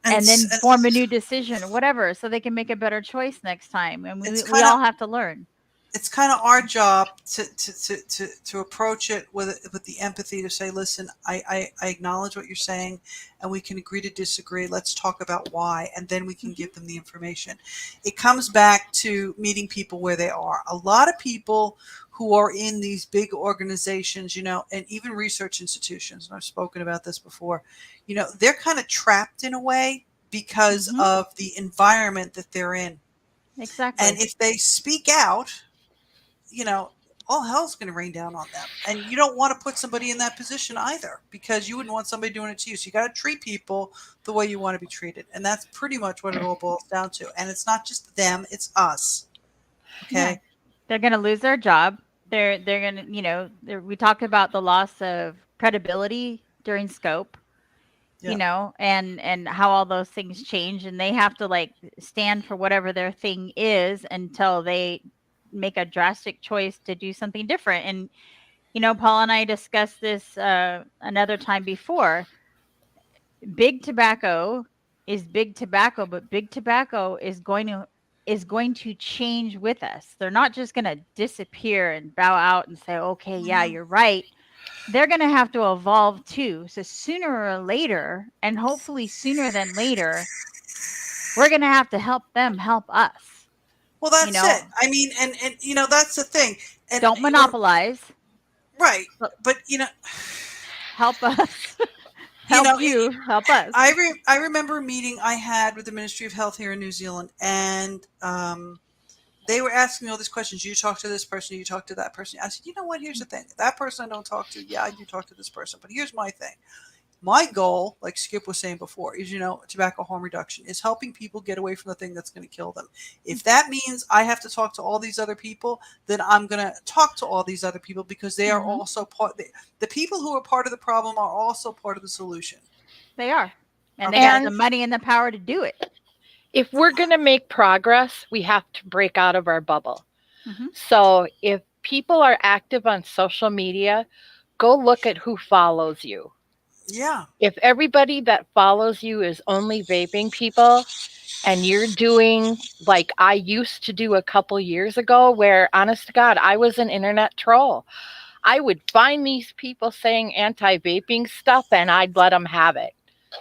and s- then and form a new decision or whatever so they can make a better choice next time. And it's we kind of all have to learn. it's kind of our job to approach it with the empathy to say, listen, I acknowledge what you're saying, and we can agree to disagree. Let's talk about why, and then we can Mhm. give them the information. It comes back to meeting people where they are. A lot of people who are in these big organizations, and even research institutions, and I've spoken about this before, they're kind of trapped in a way because Mhm. of the environment that they're in. And Exactly. if they speak out, all hell's going to rain down on them. And you don't want to put somebody in that position either because you wouldn't want somebody doing it to you. So you got to treat people the way you want to be treated. And that's pretty much what it all boils down to. And it's not just them, it's us. Yeah. Okay. They're going to lose their job. They're going to, we talked about the loss of credibility during scope, Yeah. and how all those things change and they have to stand for whatever their thing is until they make a drastic choice to do something different. And Paul and I discussed this another time before. Big tobacco is big tobacco, but big tobacco is going to change with us. They're not just going to disappear and bow out and say, okay, yeah, Mhm. you're right. They're going to have to evolve too. So sooner or later, and hopefully sooner than later, we're going to have to help them help us. Well, You that's it. know, I mean, and that's the thing. And don't monopolize, right. but But, help us. you Help know, it, you, help us. I remember a meeting I had with the Ministry of Health here in New Zealand, and they were asking me all these questions. You talk to this person, you talk to that person. I said, you know what? Here's the thing. That person I don't talk to. Yeah, I do talk to this person. But here's my thing. My goal, like Skip was saying before, is, tobacco harm reduction is helping people get away from the thing that's going to kill them. If that means I have to talk to all these other people, then I'm going to talk to all these other people because they are also part. The people who are part of the problem are also part of the solution. They are. And they Okay. have the And money and the power to do it. if we're going to make progress, we have to break out of our bubble. Mm-hmm. So if people are active on social media, go look at who follows you. Yeah. If everybody that follows you is only vaping people and you're doing like I used to do a couple years ago, where honest to God, I was an internet troll. I would find these people saying anti vaping stuff and I'd let them have it.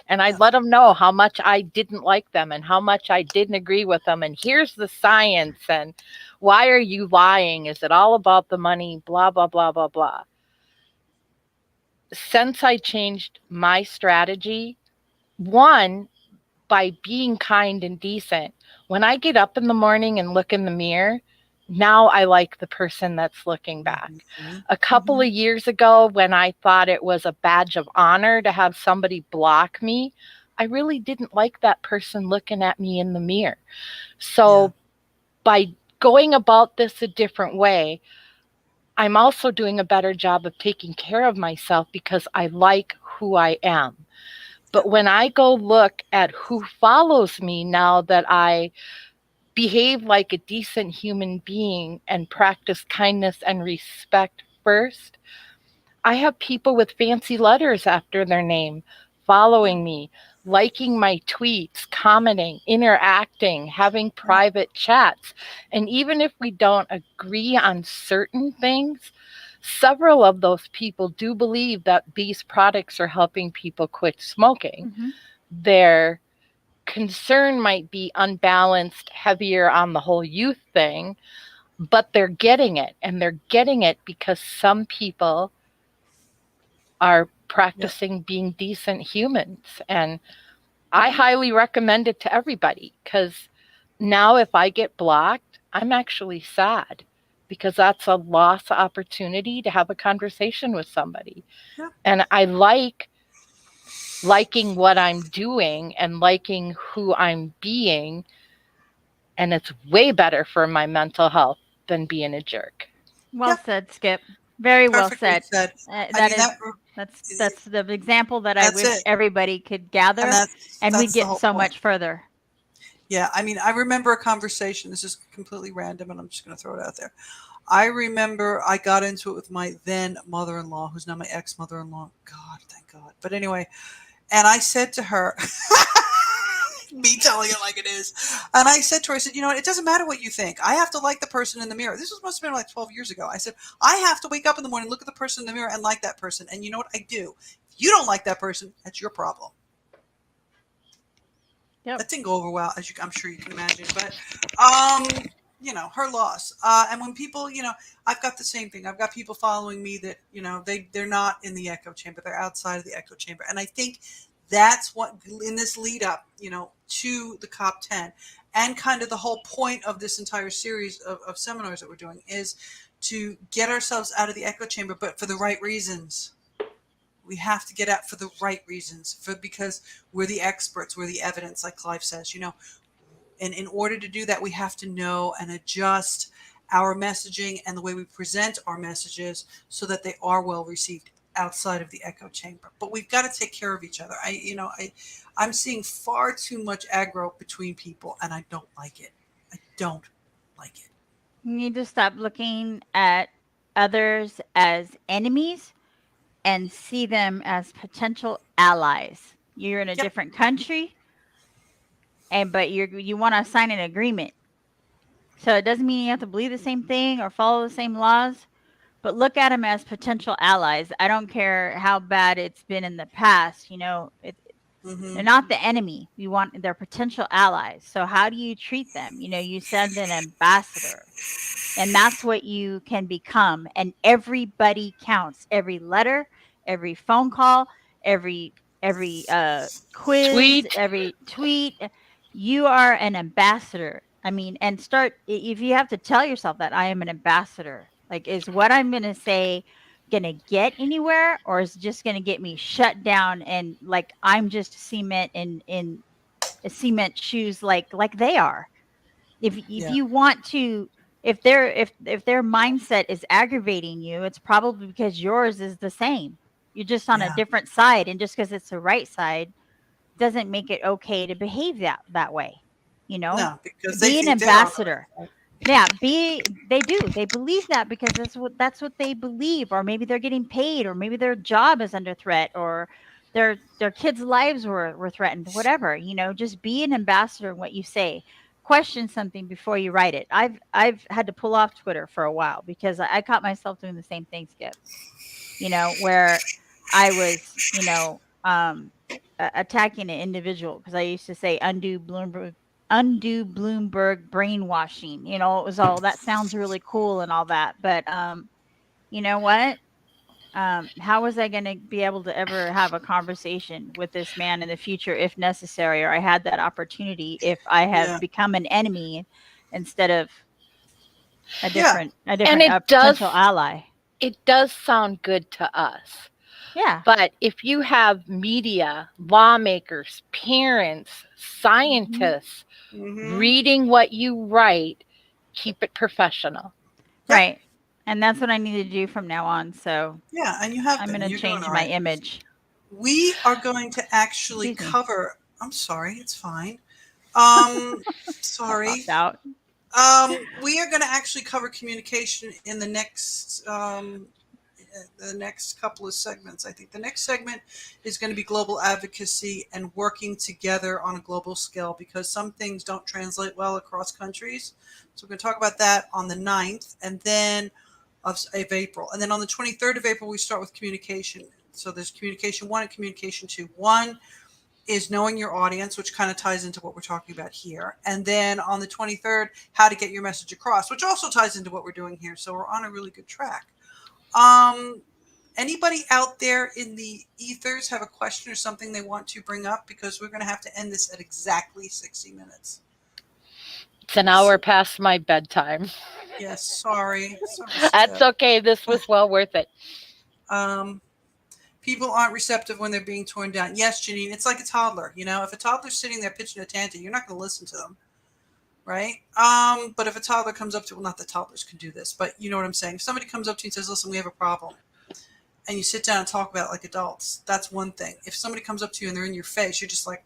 And Yeah. I'd let them know how much I didn't like them and how much I didn't agree with them. And here's the science. And why are you lying? Is it all about the money? Blah, blah, blah, blah, blah. Since I changed my strategy, one, by being kind and decent, when I get up in the morning and look in the mirror, now I like the person that's looking back. Mm-hmm. A couple of years ago, when I thought it was a badge of honor to have somebody block me, I really didn't like that person looking at me in the mirror. So by going about this a different way, I'm also doing a better job of taking care of myself because I like who I am. But when I go look at who follows me now that I behave like a decent human being and practice kindness and respect first, I have people with fancy letters after their name following me, liking my tweets, commenting, interacting, having private chats. And even if we don't agree on certain things, several of those people do believe that these products are helping people quit smoking. Mm-hmm. Their concern might be unbalanced, heavier on the whole youth thing, but they're getting it. And they're getting it because some people are practicing being decent humans. And I highly recommend it to everybody because now if I get blocked, I'm actually sad because that's a lost opportunity to have a conversation with somebody. Yeah. And I like liking what I'm doing and liking who I'm being. And it's way better for my mental health than being a jerk. Well Yeah. said, Skip. Very well Perfectly said. said. I That mean is that's the example that I that's wish it. everybody could And gather, and we'd that's the get whole so point. much further. Yeah, I mean, I remember a conversation. This is completely random, and I'm just going to throw it out there. I remember I got into it with my then mother-in-law, who's now my ex-mother-in-law. God, thank God. But anyway, and I said to her, me telling it like it is, and I said to her, I said, you know what? It doesn't matter what you think. I have to like the person in the mirror. This was must have been like 12 years ago. I said, I have to wake up in the morning, look at the person in the mirror, and like that person. And you know what? I do. If you don't like that person, that's your problem. Yep. That didn't go over well, as I'm sure you can imagine. But, her loss. And when people, I've got the same thing. I've got people following me that, they're not in the echo chamber. They're outside of the echo chamber. And I think that's what, in this lead up, to the COP10, and kind of the whole point of this entire series of seminars that we're doing is to get ourselves out of the echo chamber, but for the right reasons. We have to get out for the right reasons, because we're the experts, we're the evidence, like Clive says, and in order to do that, we have to know and adjust our messaging and the way we present our messages so that they are well received outside of the echo chamber. But we've got to take care of each other. I'm seeing far too much aggro between people, and I don't like it. I don't like it. You need to stop looking at others as enemies and see them as potential allies. You're in a Yep. different country, but you want to sign an agreement. So it doesn't mean you have to believe the same thing or follow the same laws, but look at them as potential allies. I don't care how bad it's been in the past. They're not the enemy. They're potential allies. So how do you treat them? You send an ambassador, and that's what you can become. And everybody counts. Every letter, every phone call, every quiz, Tweet. every tweet. You are an ambassador. I mean, and start, if you have to tell yourself that I am an ambassador, like, is what I'm going to say going to get anywhere, or is it just going to get me shut down? And like, I'm just cement in cement shoes, like they are. If Yeah. you want to, if their mindset is aggravating you, it's probably because yours is the same. You're just on a Yeah. different side, and just because it's the right side doesn't make it okay to behave that way. You know, No, because they be an think they're on the ambassador. right side. Yeah, they do. They believe that because that's what they believe, or maybe they're getting paid, or maybe their job is under threat, or their kids' lives were threatened, whatever. You know, just be an ambassador in what you say. Question something before you write it. I've had to pull off Twitter for a while because I caught myself doing the same thing, Skip. You know, where I was, attacking an individual because I used to say undue Bloomberg brainwashing. You know, it was all that sounds really cool and all that, but you know what? How was I going to be able to ever have a conversation with this man in the future if necessary, or I had that opportunity if I have Yeah. become an enemy instead of a Yeah. different And potential ally? it does sound good to us. Yeah. But if you have media, lawmakers, parents, Hmm. scientists Mm-hmm. reading what you write, keep it professional. Yep. Right. And that's what I need to do from now on. So Yeah. And you have I'm been, going and to you're doing change all my right. image. We are going to actually Excuse me. cover. I'm sorry. It's fine. Got knocked Sorry. out. We are going to actually cover communication in the next couple of segments. I think the next segment is going to be global advocacy and working together on a global scale because some things don't translate well across countries. So we're going to talk about that on the 9th and then of April. And then on the 23rd of April, we start with communication. So there's communication 1 and communication 2. 1 is knowing your audience, which kind of ties into what we're talking about here. And then on the 23rd, how to get your message across, which also ties into what we're doing here. So we're on a really good track. Anybody out there in the ethers have a question or something they want to bring up? Because we're going to have to end this at exactly 60 minutes. It's an hour past my bedtime. Yes, sorry. Sorry, That's Skip. okay. This was well worth it. People aren't receptive when they're being torn down. Yes, Janine, it's like a toddler. You know, if a toddler's sitting there pitching a tantrum, you're not going to listen to them, right? But if a toddler comes up to, well, not that toddlers can do this, but you know what I'm saying. If somebody comes up to you and says, listen, we have a problem, and you sit down and talk about it like adults, that's one thing. If somebody comes up to you and they're in your face, you're just like,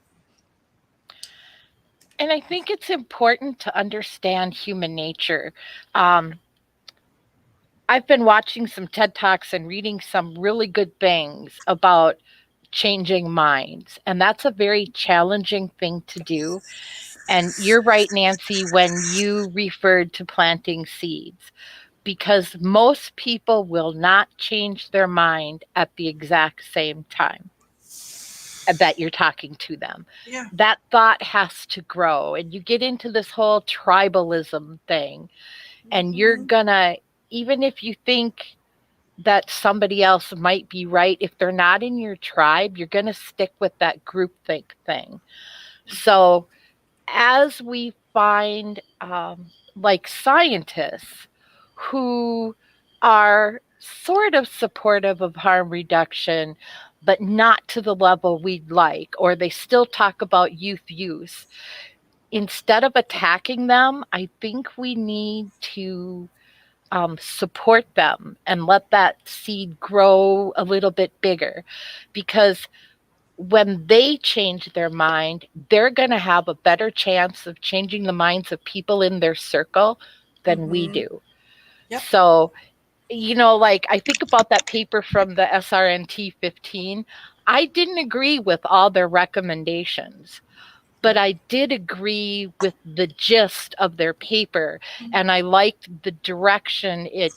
And I think it's important to understand human nature. Um, I've been watching some TED Talks and reading some really good things about changing minds. And that's a very challenging thing to do. And you're right, Nancy, when you referred to planting seeds, because most people will not change their mind at the exact same time that you're talking to them. yeah. That thought has to grow. And you get into this whole tribalism thing, and you're Mm-hmm. gonna, even if you think that somebody else might be right, if they're not in your tribe, you're going to stick with that groupthink thing. So, as we find like scientists who are sort of supportive of harm reduction, but not to the level we'd like, or they still talk about youth use, instead of attacking them, I think we need to support them and let that seed grow a little bit bigger, because when they change their mind, they're going to have a better chance of changing the minds of people in their circle than we Mm-hmm. do. Yep. So, like I think about that paper from the SRNT 15. I didn't agree with all their recommendations, but Yep. I did agree with the gist of their paper, and I liked the direction it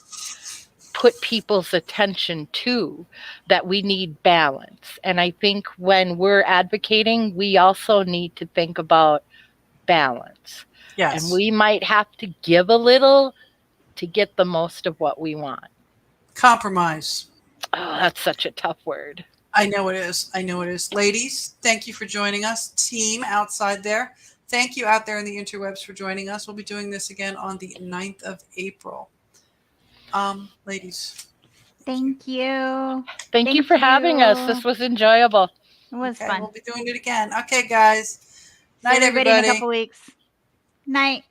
put people's attention to, that we need balance. And I think when we're advocating, we also need to think about balance. And Yes. we might have to give a little to get the most of what we want. Compromise. Oh, that's such a tough word. I know it is. I know it is. Ladies, thank you for joining us. Team outside there, Thank you out there in the interwebs for joining us. We'll be doing this again on the 9th of April. Ladies. Thank you. Thank you for having us. This was enjoyable. It was Okay, fun. we'll be doing it again. Okay, guys. See Night, everybody in a everybody. couple weeks. Night.